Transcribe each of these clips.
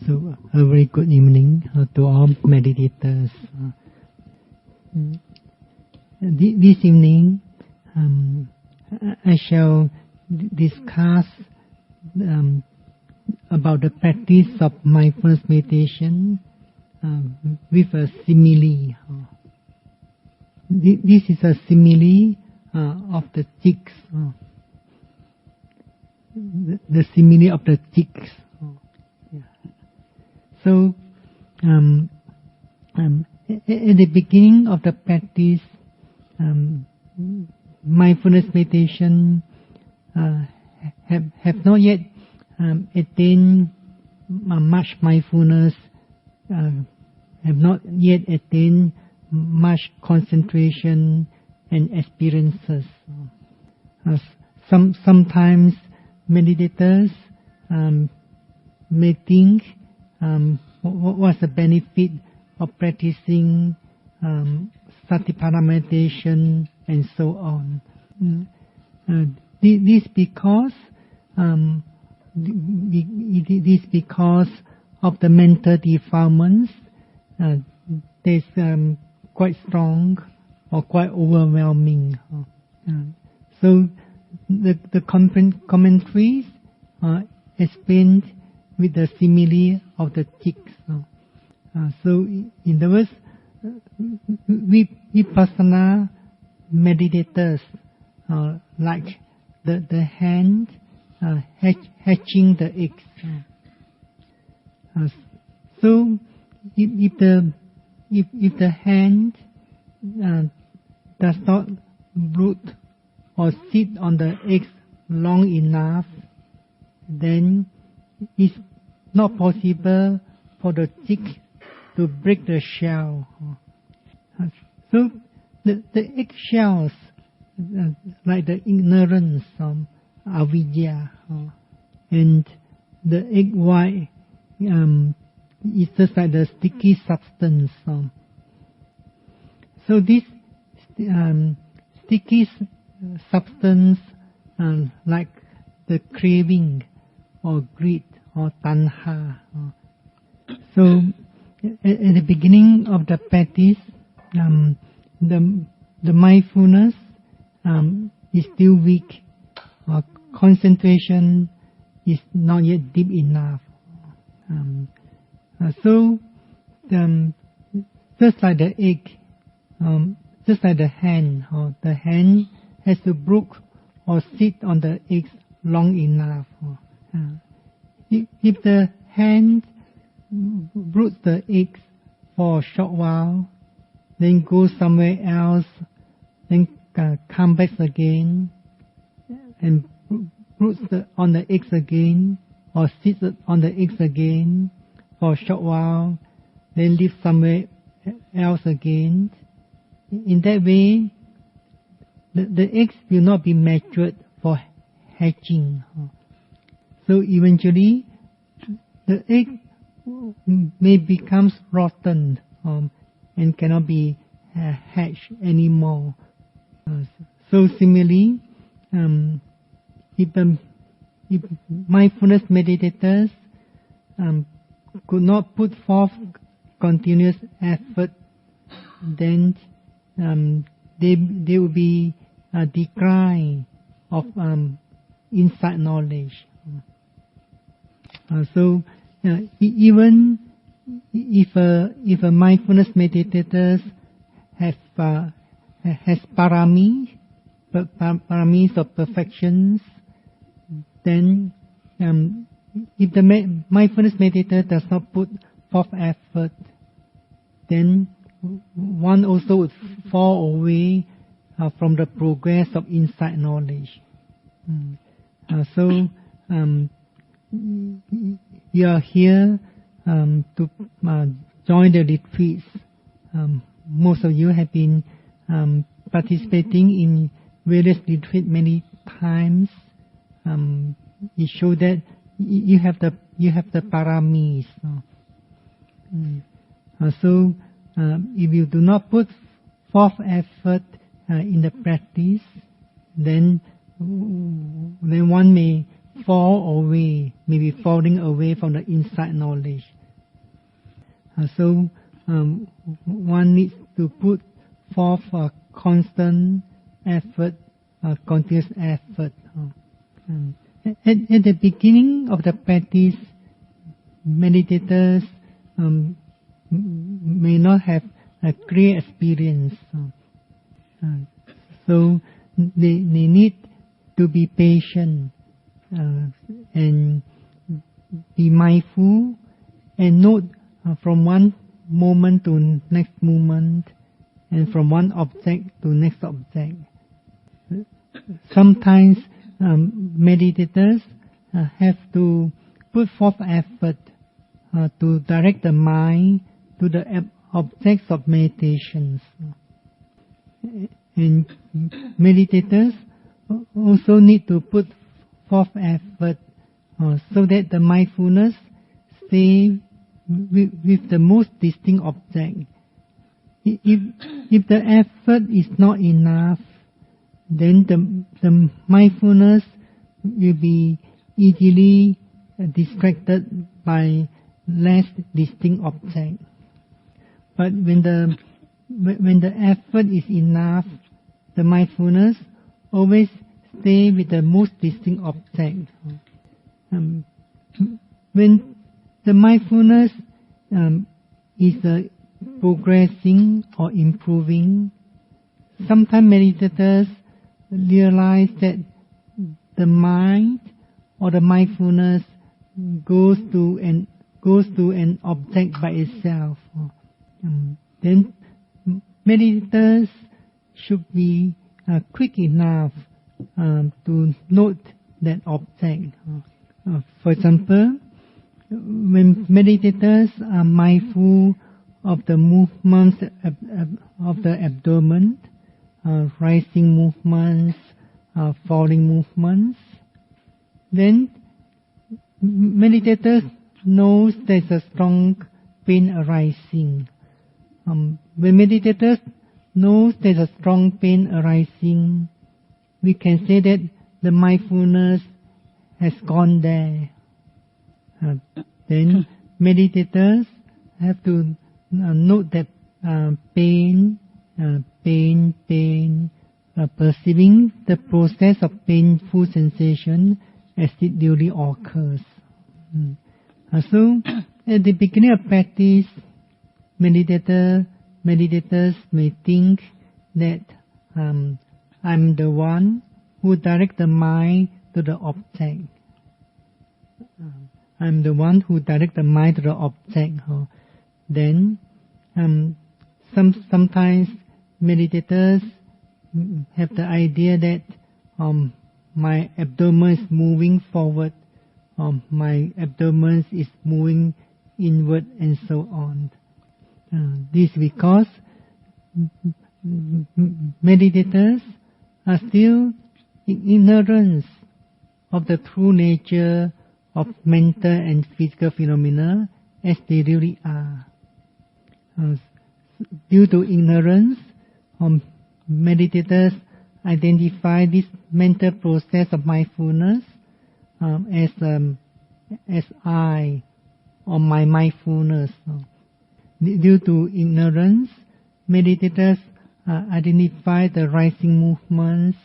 So a very good evening to all meditators. This evening, I shall discuss about the practice of mindfulness meditation with a simile. This is a simile of the chicks. The simile of the chicks. So, at the beginning of the practice, mindfulness meditation have not yet attained much mindfulness, have not yet attained much concentration and experiences. Sometimes meditators may think what's the benefit of practicing satipatthana meditation and so on. This because of the mental defilements. There's quite strong or quite overwhelming. So the commentaries explained with the simile of the chicks. So in the words, Vipassana meditators like the hand hatching the eggs. So if the hand does not brood or sit on the eggs long enough, then it's not possible for the chick to break the shell. So the egg shells, like the ignorance of Avijja, and the egg white is just like the sticky substance. So this sticky substance, like the craving or greed or tanha. So at the beginning of the practice, the mindfulness is still weak, or concentration is not yet deep enough. So just like the egg, just like the hen, or the hen has to brood or sit on the eggs long enough. If the hen broods the eggs for a short while, then goes somewhere else, then come back again, and broods on the eggs again, or sits on the eggs again for a short while, then lives somewhere else again. In that way, the eggs will not be matured for hatching. So eventually, the egg may become rotten and cannot be hatched anymore. So similarly, if mindfulness meditators could not put forth continuous effort, then there will be a decline of insight knowledge. So even if a mindfulness meditators has paramis of perfections, then if the mindfulness meditator does not put forth effort, then one also would fall away from the progress of insight knowledge. So you are here to join the retreats. Most of you have been participating in various retreats many times. It shows that you have the paramis. So if you do not put forth effort in the practice, then one may fall away, maybe falling away from the inside knowledge. So one needs to put forth a constant effort, continuous effort. At the beginning of the practice, meditators may not have a clear experience. So they need to be patient and be mindful and note from one moment to next moment and from one object to next object. Sometimes meditators have to put forth effort to direct the mind to the objects of meditations. And meditators also need to put forth effort so that the mindfulness stay with the most distinct object. If the effort is not enough, then the mindfulness will be easily distracted by less distinct object. But when the effort is enough, the mindfulness always stay with the most distinct object. When the mindfulness is progressing or improving, sometimes meditators realize that the mind or the mindfulness goes to an object by itself. Then meditators should be quick enough to note that object. For example, when meditators are mindful of the movements of the abdomen, rising movements, falling movements, then meditators knows there's a strong pain arising. When meditators knows there's a strong pain arising, we can say that the mindfulness has gone there. Then meditators have to note that pain, perceiving the process of painful sensation as it duly occurs. So, at the beginning of practice, meditators may think that I'm the one who directs the mind to the object. I'm the one who directs the mind to the object. Then, sometimes meditators have the idea that my abdomen is moving forward, my abdomen is moving inward, and so on. This because meditators are still in ignorance of the true nature of mental and physical phenomena as they really are. Due to ignorance, meditators identify this mental process of mindfulness as I or my mindfulness. Due to ignorance, meditators identify the rising movements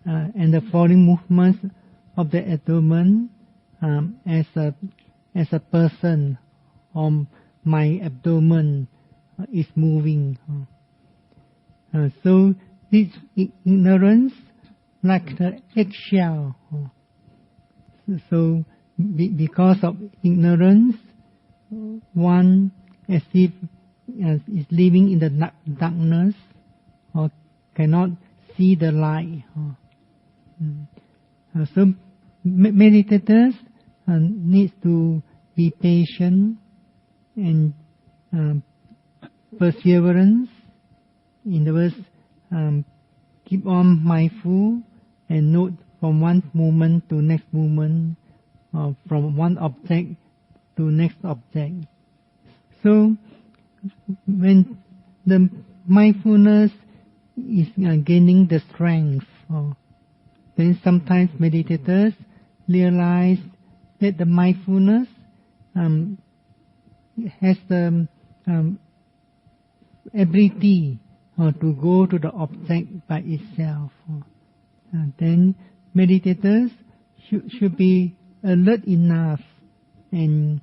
and the falling movements of the abdomen as a person, or my abdomen is moving. So this ignorance, like the eggshell. So because of ignorance, one as if is living in the darkness or cannot see the light. So meditators need to be patient and perseverance. In other words, keep on mindful and note from one moment to next moment, from one object to next object. So when the mindfulness is gaining the strength, then sometimes meditators realize that the mindfulness has the ability to go to the object by itself. Then meditators should be alert enough and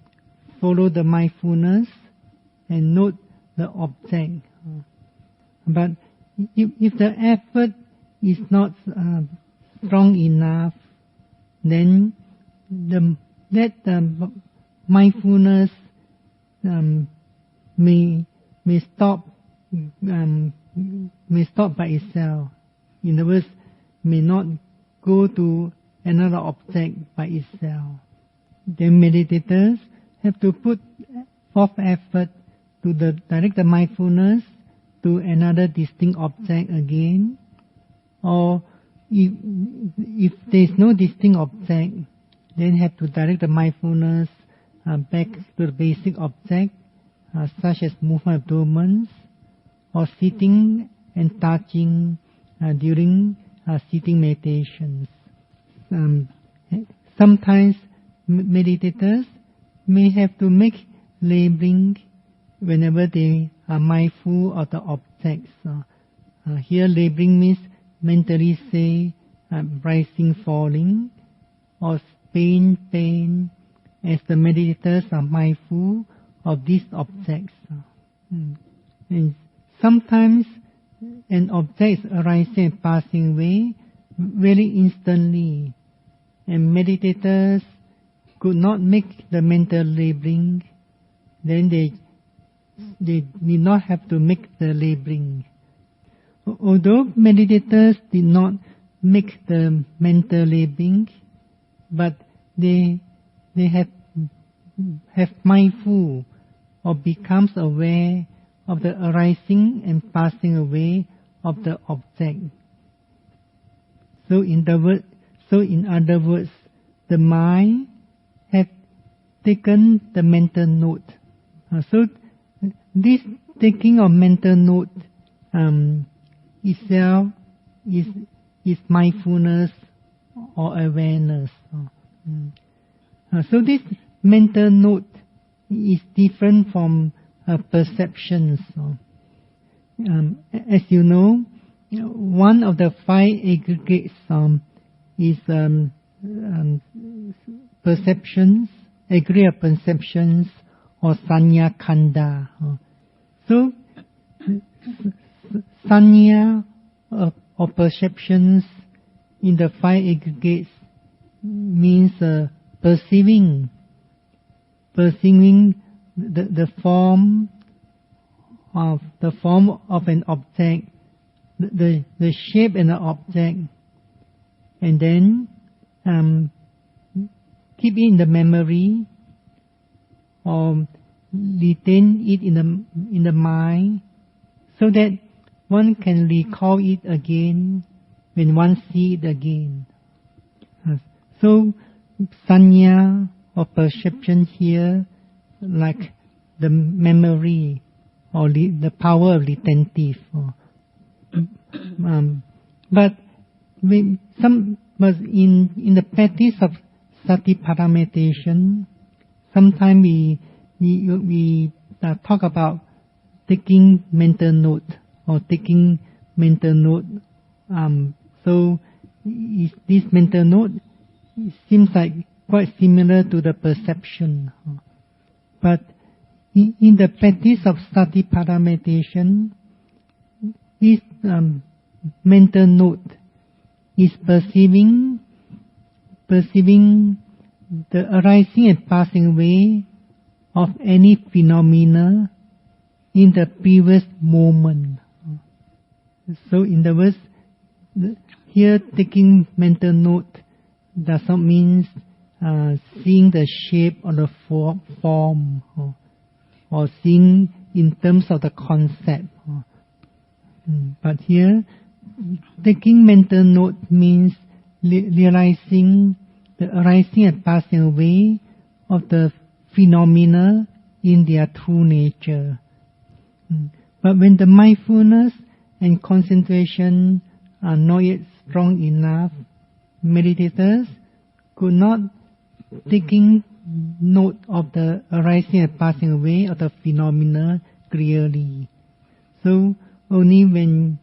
follow the mindfulness and note the object. But if the effort is not strong enough, then that mindfulness may stop by itself. In other words, may not go to another object by itself. Then meditators have to put forth effort to direct the mindfulness to another distinct object again, or if there is no distinct object, then have to direct the mindfulness back to the basic object, such as movement of abdomen, or sitting and touching during sitting meditations. Sometimes meditators may have to make labeling whenever they are mindful of the objects. Here labeling means mentally say rising, falling, or pain, as the meditators are mindful of these objects. And sometimes an object is arising and passing away very instantly, and meditators could not make the mental labeling, then they need not have to make the labeling. Although meditators did not make the mental labeling, but they have mindful or becomes aware of the arising and passing away of the object. So in other words, the mind have taken the mental note. So this taking of mental note itself is mindfulness or awareness. So this mental note is different from perceptions. As you know, one of the five aggregates is perceptions, aggregate of perceptions, or sanya khanda. So sanya or perceptions in the five aggregates means perceiving the form of an object, the shape in the object, and then keep it in the memory or retain it in the mind, so that one can recall it again when one see it again. So sanya or perception here, like the memory or the power of retentive. But in the practice of satipatthana meditation, sometimes we talk about taking mental note or taking mental note. So this mental note seems like quite similar to the perception. But in the practice of satipatthana meditation, this mental note is perceiving the arising and passing away of any phenomena in the previous moment. So in the words, here taking mental note does not mean seeing the shape or the form or seeing in terms of the concept. But here, taking mental note means realizing the arising and passing away of the phenomena in their true nature. But when the mindfulness and concentration are not yet strong enough, meditators could not taking note of the arising and passing away of the phenomena clearly. So only when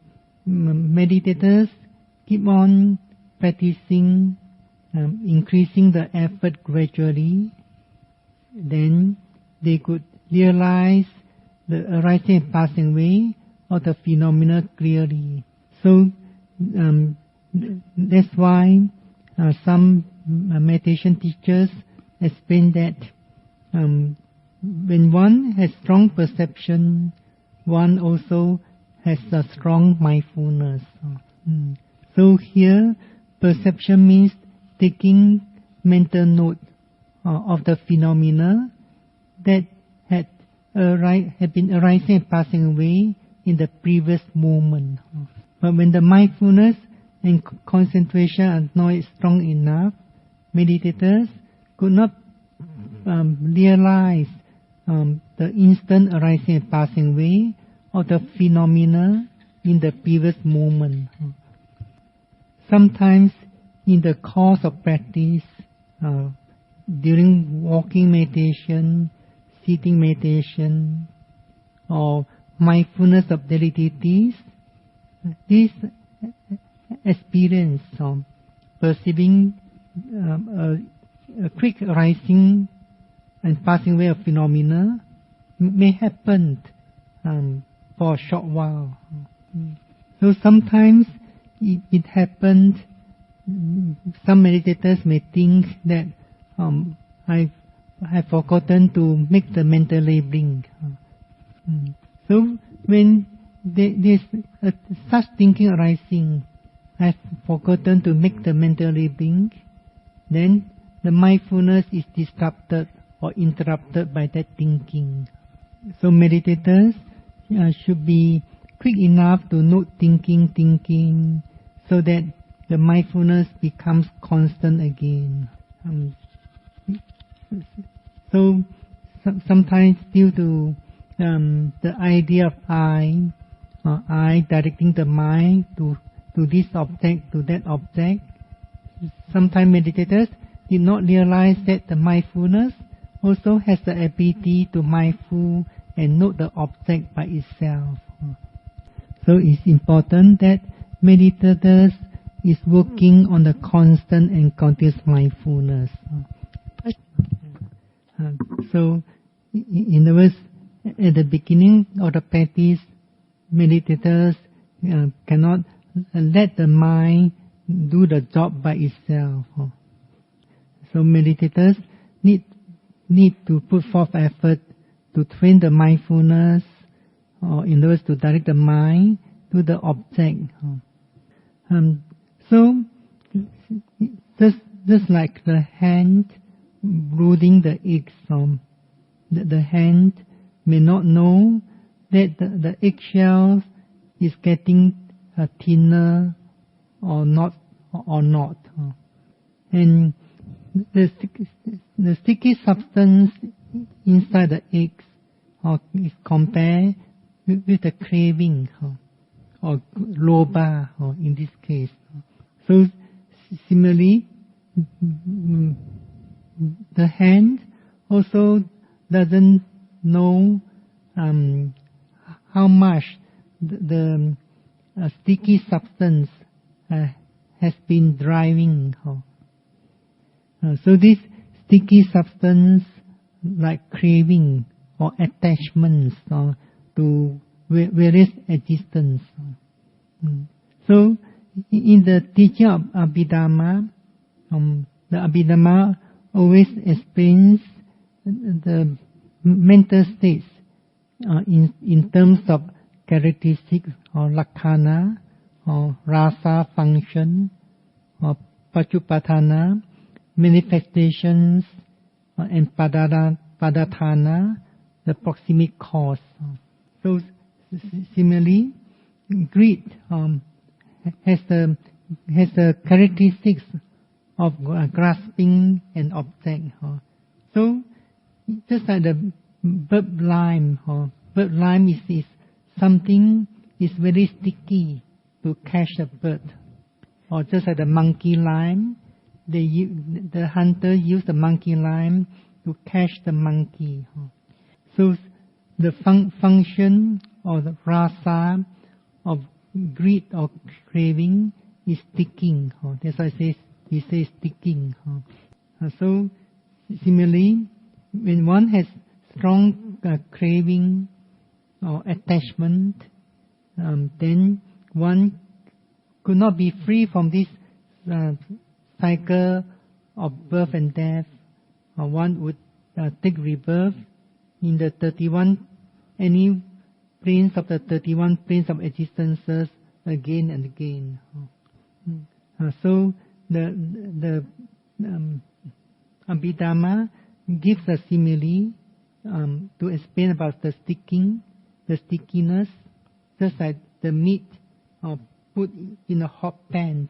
meditators keep on practicing, increasing the effort gradually, then they could realize the arising and passing away of the phenomena clearly. So that's why some meditation teachers explain that when one has strong perception, one also has a strong mindfulness. So here, perception means taking mental note of the phenomena that had been arising and passing away in the previous moment. But when the mindfulness and concentration are not strong enough, meditators could not realize the instant arising and passing away of the phenomena in the previous moment. Sometimes in the course of practice, during walking meditation, sitting meditation, or mindfulness of daily duties, this experience of perceiving a quick arising and passing away of phenomena may happen for a short while. So sometimes it happens. Some meditators may think that I have forgotten to make the mental labeling. So when there's such thinking arising, I have forgotten to make the mental labeling, then the mindfulness is disrupted or interrupted by that thinking. So meditators should be quick enough to note thinking, so that the mindfulness becomes constant again. So sometimes due to the idea of I directing the mind to this object, to that object, sometimes meditators did not realize that the mindfulness also has the ability to mindful and note the object by itself. So it's important that meditators is working on the constant and continuous mindfulness. So in other words, at the beginning of the practice, meditators cannot let the mind do the job by itself. So meditators need to put forth effort to train the mindfulness, or in other words, to direct the mind to the object. So just like the hand brooding the eggs, the hand may not know that the eggshell is getting thinner or not. And the sticky substance inside the eggs is compared with the craving or loba in this case. So similarly, the hand also doesn't know how much the sticky substance has been driving. So this sticky substance, like craving or attachments to various existence. So in the teaching of Abhidhamma, the Abhidhamma always explains the mental states in terms of characteristics or lakkhana or rasa function or pachupathana, manifestations, and padatthana, the proximate cause. So similarly, greed has the characteristics of grasping an object. So just like the bird lime, is something is very sticky to catch a bird, or just like the monkey lime the hunter used the monkey line to catch the monkey. So the function or the rasa of greed or craving is sticking. That's why he says sticking. So similarly, when one has strong craving or attachment, then one could not be free from this cycle of birth and death. One would take rebirth in the 31, any planes of the 31 planes of existences again and again. So the Abhidhamma gives a simile to explain about the stickiness, just like the meat put in a hot pan.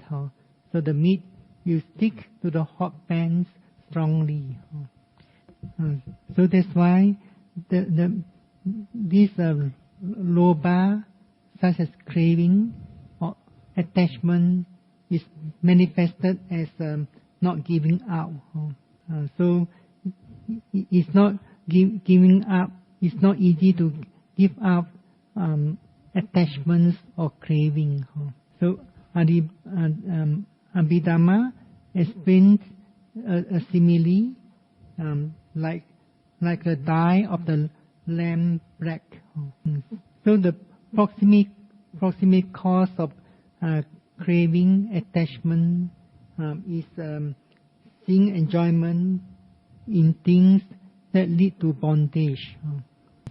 So the meat will stick to the hot pans strongly. So that's why this lobha, such as craving or attachment, is manifested as not giving up. So it's not giving up. It's not easy to give up attachments or craving. So Abhidhamma explains a simile like the dye of the lamb black. So the proximate cause of craving, attachment is seeing enjoyment in things that lead to bondage.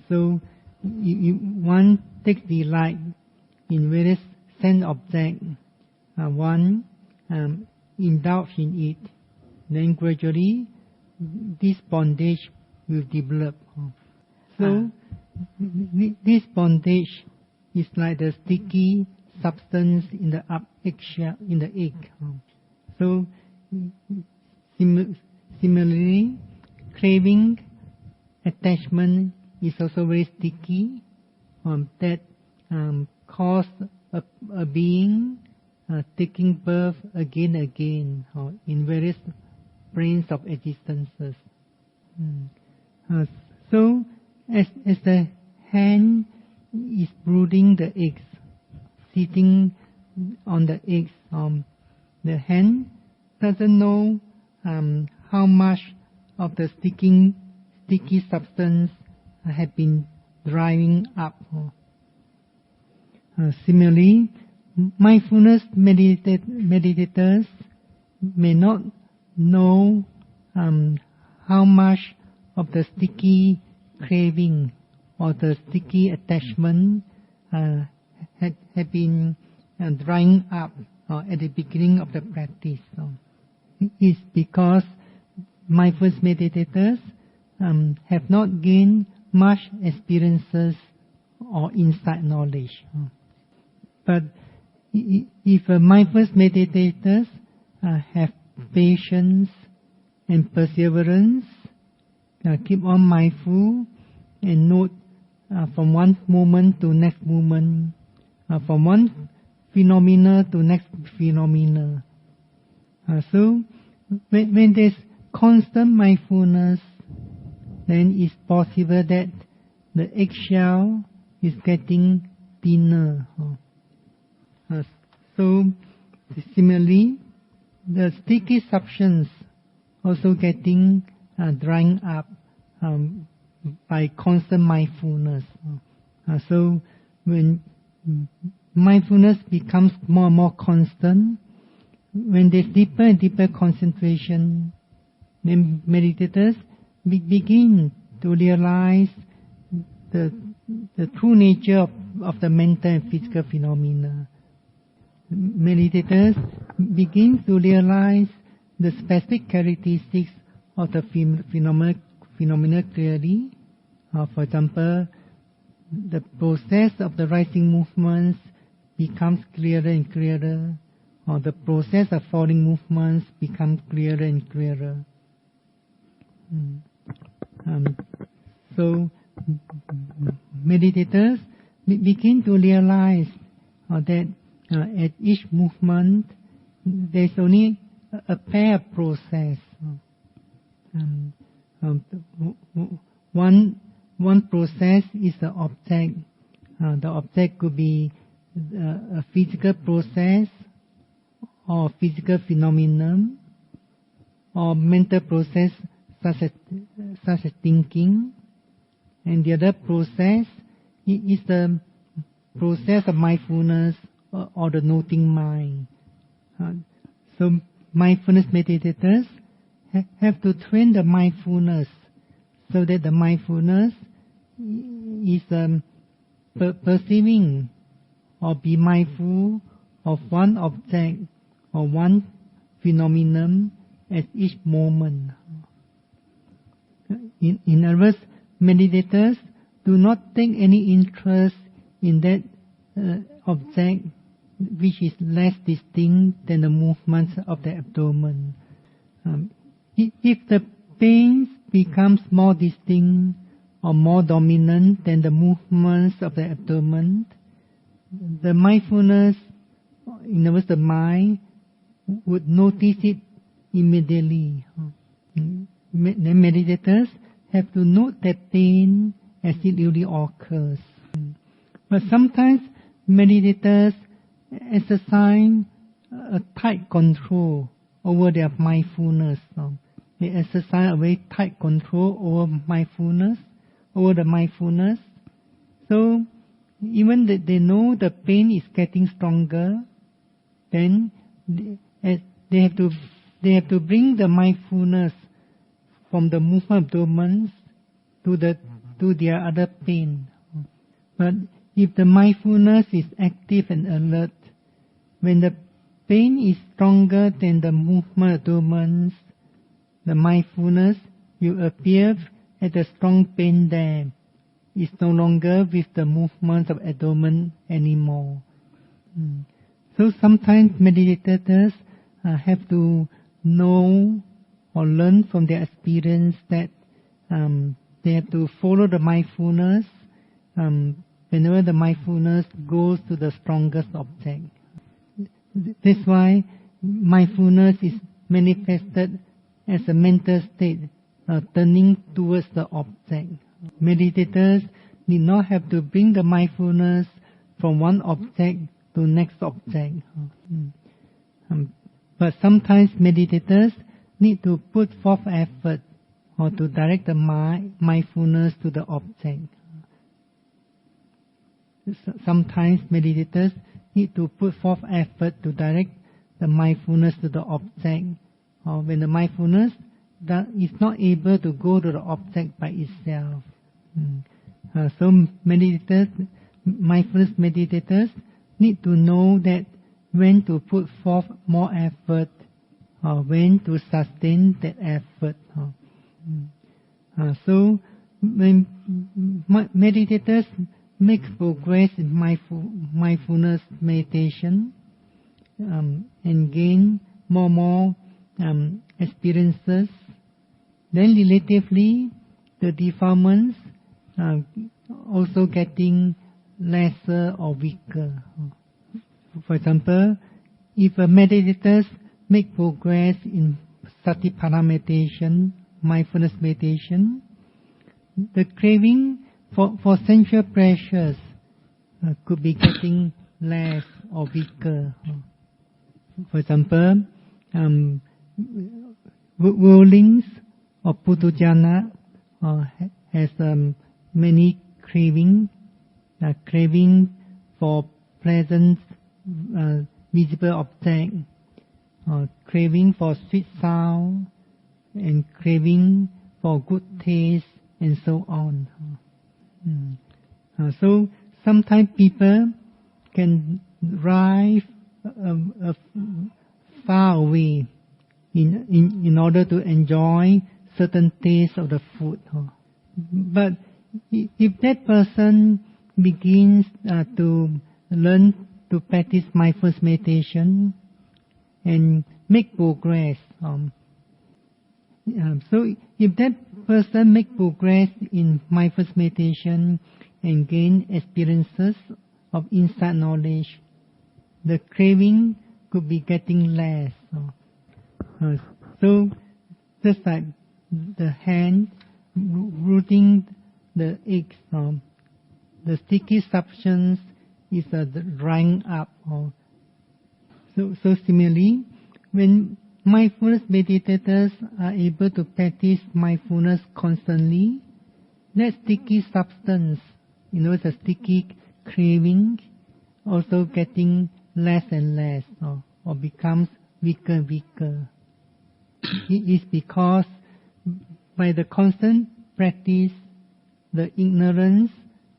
So one takes delight in various sense objects. One indulge in it. Then gradually this bondage will develop. So this bondage is like the sticky substance in the eggshell, in the egg. So similarly, craving, attachment is also very sticky. That cause a being taking birth again and again in various planes of existences. So as the hen is brooding the eggs, sitting on the eggs, the hen doesn't know how much of the sticky substance have been drying up. Similarly, mindfulness meditators may not know how much of the sticky craving or the sticky attachment had been drying up at the beginning of the practice. It's because mindfulness meditators have not gained much experiences or insight knowledge. But if mindfulness meditators have patience and perseverance, keep on mindful and note from one moment to next moment, from one phenomena to next phenomena. So when there's constant mindfulness, then it's possible that the eggshell is getting thinner. So similarly, the sticky substance also getting drying up by constant mindfulness. So when mindfulness becomes more and more constant, when there's deeper and deeper concentration, then meditators begin to realize the true nature of the mental and physical phenomena. Meditators begin to realize the specific characteristics of the phenomena clearly. For example, the process of the rising movements becomes clearer and clearer, or the process of falling movements becomes clearer and clearer. So meditators begin to realize that at each movement there's only a pair process. One process is the object. The object could be a physical process or physical phenomenon or mental process such as thinking. And the other process is the process of mindfulness or the noting mind. So mindfulness meditators have to train the mindfulness so that the mindfulness is perceiving or be mindful of one object or one phenomenon at each moment. In other words, meditators do not take any interest in that object which is less distinct than the movements of the abdomen. If the pain becomes more distinct or more dominant than the movements of the abdomen, the mindfulness, in other words, the mind, would notice it immediately. The meditators have to note that pain as it really occurs. But sometimes meditators exercise a tight control over their mindfulness. They exercise a very tight control over the mindfulness. So even that they know the pain is getting stronger, then they have to bring the mindfulness from the movement of abdomen to their other pain. But if the mindfulness is active and alert, when the pain is stronger than the movement of abdomen, the mindfulness will appear at the strong pain there. It's no longer with the movements of abdomen anymore. So sometimes meditators have to know or learn from their experience that they have to follow the mindfulness whenever the mindfulness goes to the strongest object. That's why mindfulness is manifested as a mental state turning towards the object. Meditators need not have to bring the mindfulness from one object to next object. But sometimes meditators need to put forth effort or to direct the mindfulness to the object. Sometimes meditators need to put forth effort to direct the mindfulness to the object, or when the mindfulness is not able to go to the object by itself. So mindfulness meditators need to know that when to put forth more effort or when to sustain that effort. So when meditators make progress in mindfulness meditation and gain more experiences, then relatively the defilements also getting lesser or weaker. For example, if a meditators make progress in satipatthana meditation, mindfulness meditation, the craving for sensual pleasures could be getting less or weaker. For example, worldlings or puthujjana has many craving for pleasant visible object, craving for sweet sound, and craving for good taste, and so on. So sometimes people can drive far away in order to enjoy certain taste of the food. But if that person begins to learn to practice mindfulness meditation and make progress, so if that person make progress in mindfulness meditation and gain experiences of insight knowledge, the craving could be getting less. So just like the hand rooting the eggs, the sticky substance is drying up. So similarly, when mindfulness meditators are able to practice mindfulness constantly, that sticky substance, the sticky craving, also getting less and less, or becomes weaker and weaker. It is because by the constant practice, the ignorance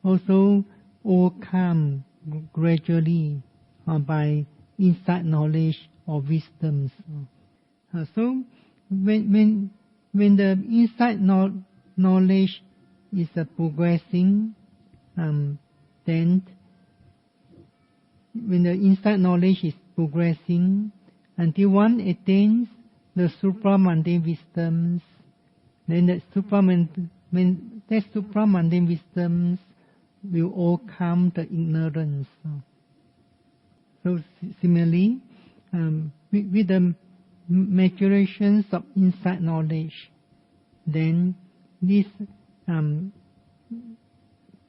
also overcome gradually by insight knowledge or wisdoms. So when the insight knowledge is progressing, then when the insight knowledge is progressing until one attains the supramundane wisdoms, then that supramundane wisdoms will overcome the ignorance. So similarly, with the maturations of insight knowledge, then these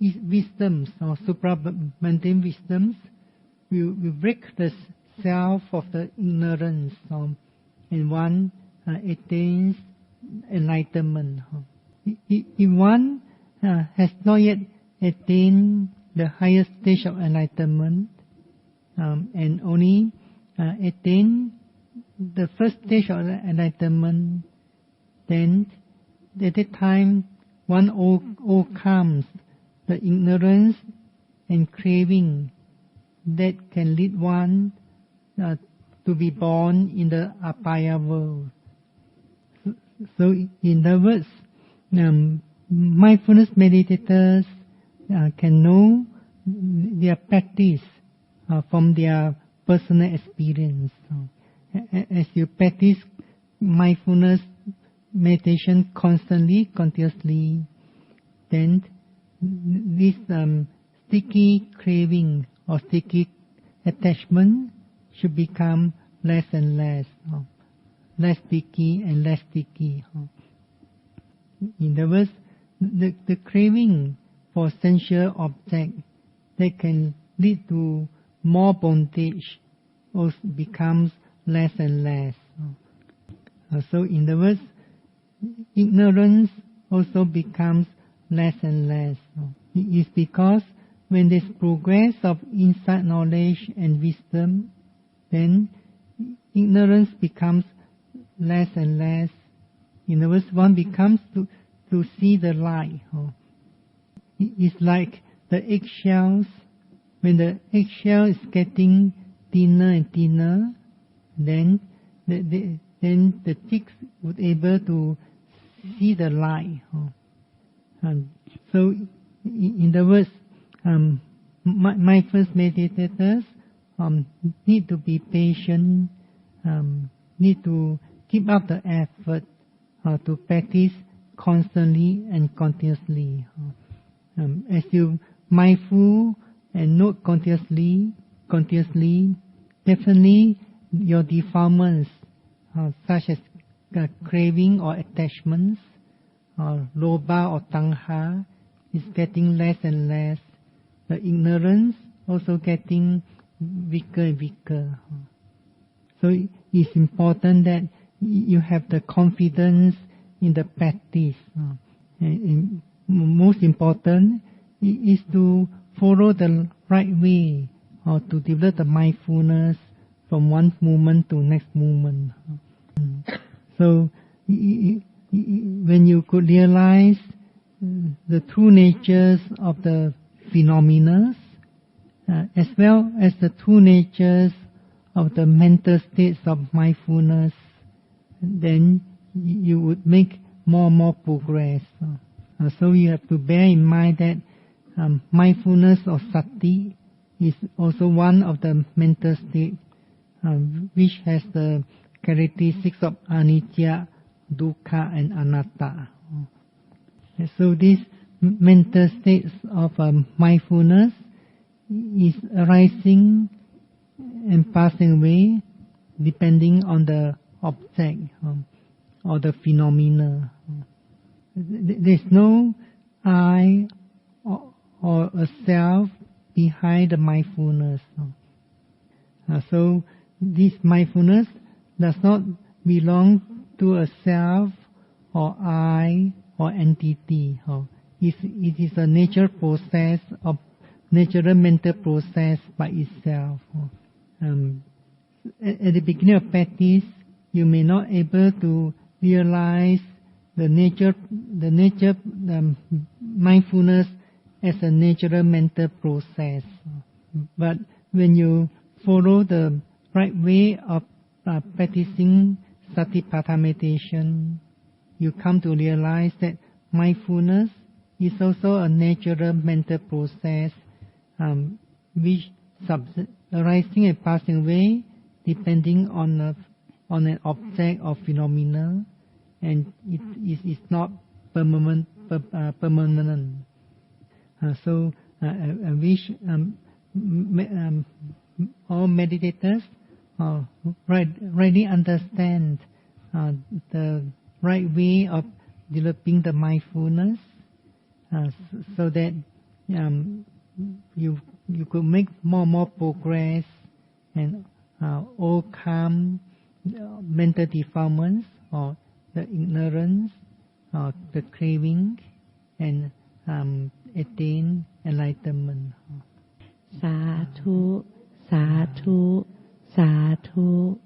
wisdoms or supramundane wisdoms will break the self of the ignorance, and one attains enlightenment. If one has not yet attained the highest stage of enlightenment, and only attain the first stage of enlightenment, then at that time one overcomes the ignorance and craving that can lead one to be born in the Apaya world. So in other words, mindfulness meditators can know their practice from their personal experience. As you practice mindfulness meditation constantly, continuously, then this sticky craving or sticky attachment should become less and less, less sticky and less sticky. In other words, the craving for sensual object that can lead to more bondage also becomes less and less. So in other words, ignorance also becomes less and less. It is because when there's progress of insight knowledge and wisdom, then ignorance becomes less and less. In other words, one becomes to see the light. It's like the eggshells. When the eggshell is getting thinner and thinner, then the chicks would able to see the light. So, in other words, mindfulness meditators need to be patient, need to keep up the effort to practice constantly and continuously. As you mindful and note continuously, definitely your defilements, such as craving or attachments, lobha or tanha, is getting less and less. The ignorance also getting weaker and weaker. So it's important that you have the confidence in the practice. And most important is to follow the right way, or to develop the mindfulness from one moment to next moment. So when you could realize the true natures of the phenomena, as well as the true natures of the mental states of mindfulness, then you would make more and more progress. So you have to bear in mind that mindfulness or sati is also one of the mental states which has the characteristics of anicca, dukkha and anatta. So these mental states of mindfulness is arising and passing away depending on the object or the phenomena. There's no I or a self behind the mindfulness. So this mindfulness does not belong to a self or I or entity. It is a natural process of natural mental process by itself. At the beginning of practice, you may not able to realize the mindfulness as a natural mental process. But when you follow the right way of practicing Satipatthana meditation, you come to realize that mindfulness is also a natural mental process which arising and passing away depending on an object or phenomena, and it is not permanent. So I wish all meditators rightly understand the right way of developing the mindfulness, so that you could make more progress and overcome mental defilements or the ignorance or the craving, and attain enlightenment. Sadhu, sadhu, sadhu.